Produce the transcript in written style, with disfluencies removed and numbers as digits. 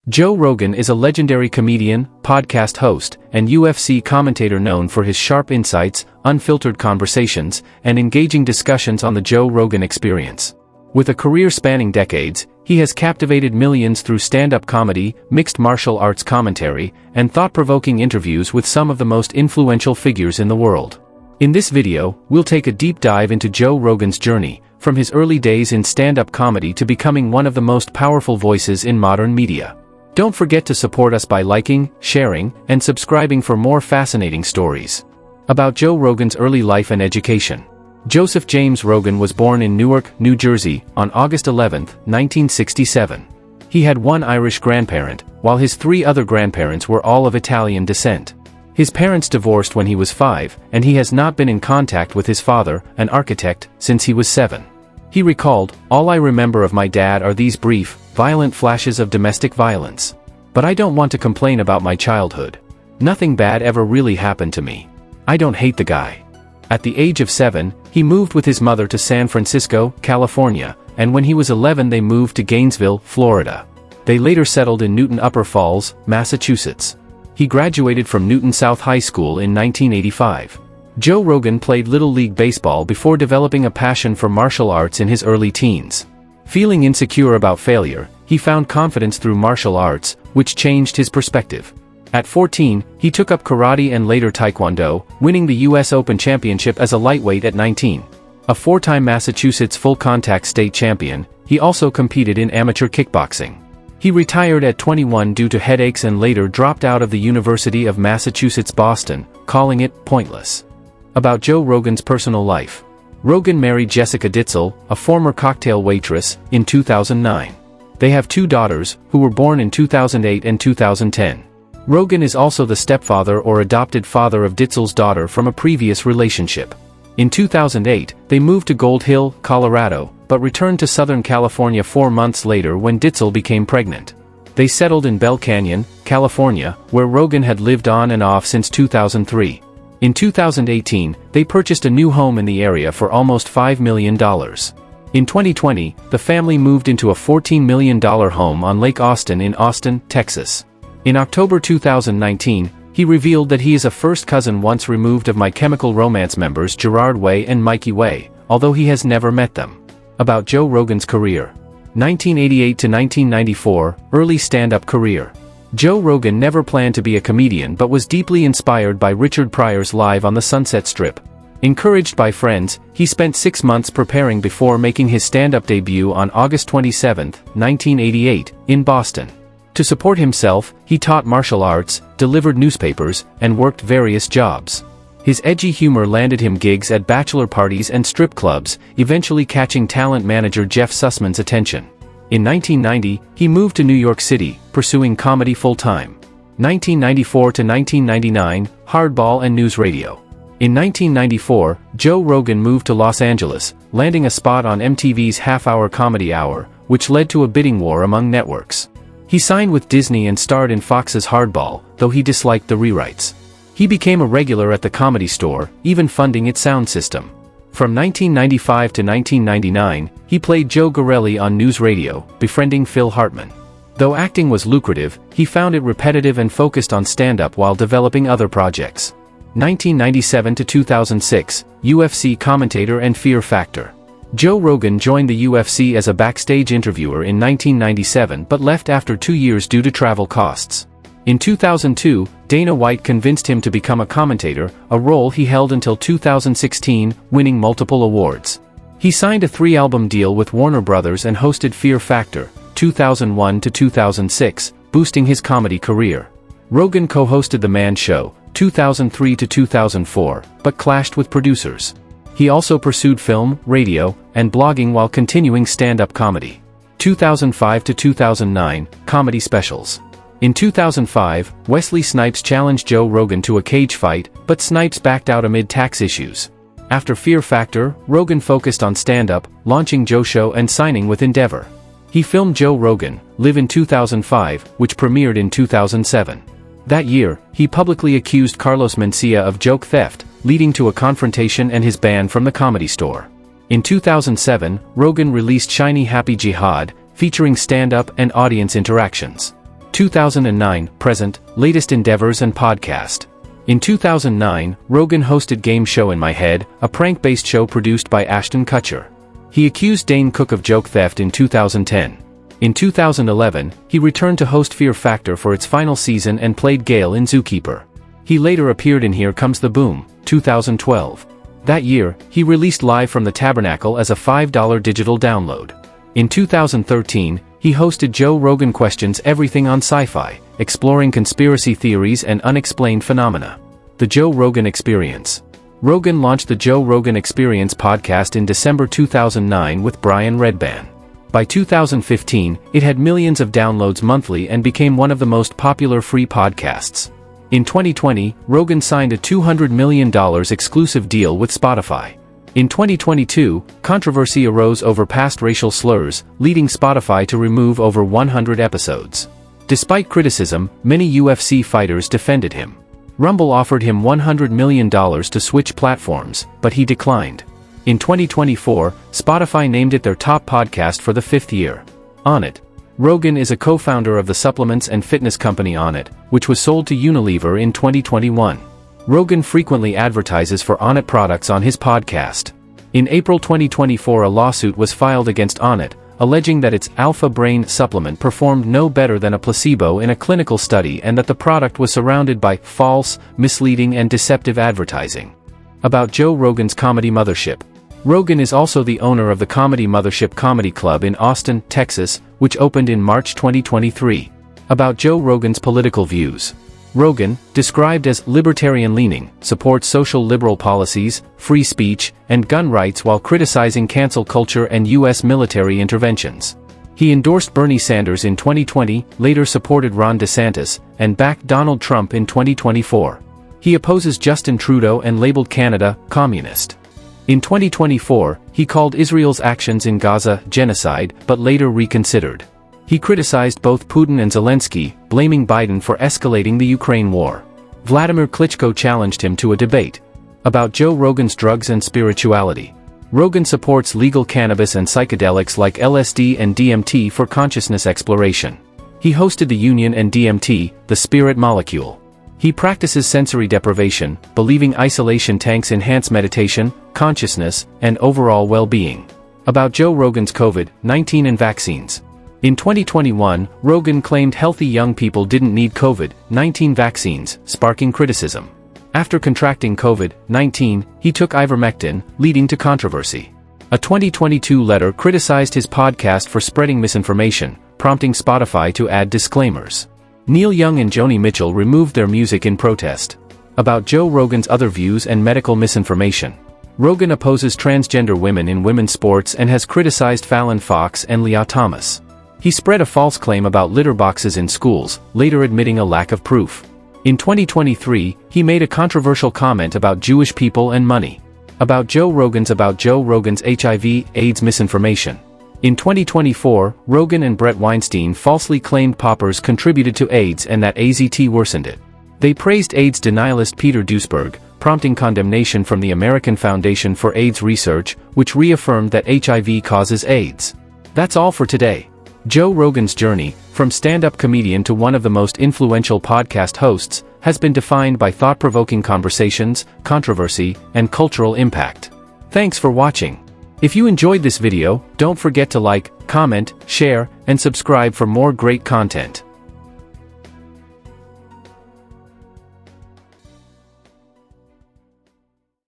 Joe Rogan is a legendary comedian, podcast host, and UFC commentator known for his sharp insights, unfiltered conversations, and engaging discussions on the Joe Rogan Experience. With a career spanning decades, he has captivated millions through stand-up comedy, mixed martial arts commentary, and thought-provoking interviews with some of the most influential figures in the world. In this video, we'll take a deep dive into Joe Rogan's journey, from his early days in stand-up comedy to becoming one of the most powerful voices in modern media. Don't forget to support us by liking, sharing, and subscribing for more fascinating stories. About Joe Rogan's early life and education. Joseph James Rogan was born in Newark, New Jersey, on August 11, 1967. He had one Irish grandparent, while his three other grandparents were all of Italian descent. His parents divorced when he was 5, and he has not been in contact with his father, an architect, since he was 7. He recalled, "All I remember of my dad are these brief, violent flashes of domestic violence. But I don't want to complain about my childhood. Nothing bad ever really happened to me. I don't hate the guy." At the age of 7, he moved with his mother to San Francisco, California, and when he was 11 they moved to Gainesville, Florida. They later settled in Newton Upper Falls, Massachusetts. He graduated from Newton South High School in 1985. Joe Rogan played Little League Baseball before developing a passion for martial arts in his early teens. Feeling insecure about failure, he found confidence through martial arts, which changed his perspective. At 14, he took up karate and later taekwondo, winning the U.S. Open Championship as a lightweight at 19. A 4-time Massachusetts full-contact state champion, he also competed in amateur kickboxing. He retired at 21 due to headaches and later dropped out of the University of Massachusetts Boston, calling it pointless. About Joe Rogan's personal life. Rogan married Jessica Ditzel, a former cocktail waitress, in 2009. They have 2 daughters, who were born in 2008 and 2010. Rogan is also the stepfather or adopted father of Ditzel's daughter from a previous relationship. In 2008, they moved to Gold Hill, Colorado, but returned to Southern California 4 months later when Ditzel became pregnant. They settled in Bell Canyon, California, where Rogan had lived on and off since 2003. In 2018, they purchased a new home in the area for almost $5 million. In 2020, the family moved into a $14 million home on Lake Austin in Austin, Texas. In October 2019, he revealed that he is a first cousin once removed of My Chemical Romance members Gerard Way and Mikey Way, although he has never met them. About Joe Rogan's career. 1988 to 1994, early stand-up career. Joe Rogan never planned to be a comedian but was deeply inspired by Richard Pryor's Live on the Sunset Strip. Encouraged by friends, he spent 6 months preparing before making his stand-up debut on August 27, 1988, in Boston. To support himself, he taught martial arts, delivered newspapers, and worked various jobs. His edgy humor landed him gigs at bachelor parties and strip clubs, eventually catching talent manager Jeff Sussman's attention. In 1990, he moved to New York City, pursuing comedy full-time. 1994 to 1999, Hardball and NewsRadio. In 1994, Joe Rogan moved to Los Angeles, landing a spot on MTV's half-hour comedy hour, which led to a bidding war among networks. He signed with Disney and starred in Fox's Hardball, though he disliked the rewrites. He became a regular at the Comedy Store, even funding its sound system. From 1995 to 1999, he played Joe Garelli on NewsRadio, befriending Phil Hartman. Though acting was lucrative, he found it repetitive and focused on stand-up while developing other projects. 1997 to 2006, UFC commentator and Fear Factor. Joe Rogan joined the UFC as a backstage interviewer in 1997 but left after 2 years due to travel costs. In 2002, Dana White convinced him to become a commentator, a role he held until 2016, winning multiple awards. He signed a 3-album deal with Warner Brothers and hosted Fear Factor, 2001 to 2006, boosting his comedy career. Rogan co-hosted The Man Show, 2003 to 2004, but clashed with producers. He also pursued film, radio, and blogging while continuing stand-up comedy. 2005 to 2009, comedy specials. In 2005, Wesley Snipes challenged Joe Rogan to a cage fight, but Snipes backed out amid tax issues. After Fear Factor, Rogan focused on stand-up, launching Joe Show and signing with Endeavor. He filmed Joe Rogan Live in 2005, which premiered in 2007. That year, he publicly accused Carlos Mencia of joke theft, leading to a confrontation and his ban from the Comedy Store. In 2007, Rogan released Shiny Happy Jihad, featuring stand-up and audience interactions. 2009, present, latest endeavors and podcast. In 2009, Rogan hosted Game Show in My Head, a prank-based show produced by Ashton Kutcher. He accused Dane Cook of joke theft in 2010. In 2011, he returned to host Fear Factor for its final season and played Gale in Zookeeper. He later appeared in Here Comes the Boom, 2012. That year, he released Live from the Tabernacle as a $5 digital download. In 2013, he hosted Joe Rogan Questions Everything on Sci-Fi, exploring conspiracy theories and unexplained phenomena. The Joe Rogan Experience. Rogan launched the Joe Rogan Experience podcast in December 2009 with Brian Redban. By 2015, it had millions of downloads monthly and became one of the most popular free podcasts. In 2020, Rogan signed a $200 million exclusive deal with Spotify. In 2022, controversy arose over past racial slurs, leading Spotify to remove over 100 episodes. Despite criticism, many UFC fighters defended him. Rumble offered him $100 million to switch platforms, but he declined. In 2024, Spotify named it their top podcast for the 5th year. Onnit. Rogan is a co-founder of the supplements and fitness company Onnit, which was sold to Unilever in 2021. Rogan frequently advertises for Onnit products on his podcast. In April 2024, a lawsuit was filed against Onnit, alleging that its Alpha Brain supplement performed no better than a placebo in a clinical study and that the product was surrounded by false, misleading and deceptive advertising. About Joe Rogan's Comedy Mothership. Rogan is also the owner of the Comedy Mothership Comedy Club in Austin, Texas, which opened in March 2023. About Joe Rogan's political views. Rogan, described as libertarian-leaning, supports social liberal policies, free speech, and gun rights while criticizing cancel culture and U.S. military interventions. He endorsed Bernie Sanders in 2020, later supported Ron DeSantis, and backed Donald Trump in 2024. He opposes Justin Trudeau and labeled Canada communist. In 2024, he called Israel's actions in Gaza genocide, but later reconsidered. He criticized both Putin and Zelensky, blaming Biden for escalating the Ukraine war. Vladimir Klitschko challenged him to a debate. About Joe Rogan's drugs and spirituality. Rogan supports legal cannabis and psychedelics like LSD and DMT for consciousness exploration. He hosted The Union and DMT, the spirit molecule. He practices sensory deprivation, believing isolation tanks enhance meditation, consciousness, and overall well-being. About Joe Rogan's COVID-19 and vaccines. In 2021, Rogan claimed healthy young people didn't need COVID-19 vaccines, sparking criticism. After contracting COVID-19, he took ivermectin, leading to controversy. A 2022 letter criticized his podcast for spreading misinformation, prompting Spotify to add disclaimers. Neil Young and Joni Mitchell removed their music in protest. About Joe Rogan's other views and medical misinformation. Rogan opposes transgender women in women's sports and has criticized Fallon Fox and Leah Thomas. He spread a false claim about litter boxes in schools, later admitting a lack of proof. In 2023, he made a controversial comment about Jewish people and money. About Joe Rogan's HIV/AIDS misinformation. In 2024, Rogan and Brett Weinstein falsely claimed poppers contributed to AIDS and that AZT worsened it. They praised AIDS denialist Peter Duesberg, prompting condemnation from the American Foundation for AIDS Research, which reaffirmed that HIV causes AIDS. That's all for today. Joe Rogan's journey, from stand-up comedian to one of the most influential podcast hosts, has been defined by thought-provoking conversations, controversy, and cultural impact. Thanks for watching. If you enjoyed this video, don't forget to like, comment, share, and subscribe for more great content.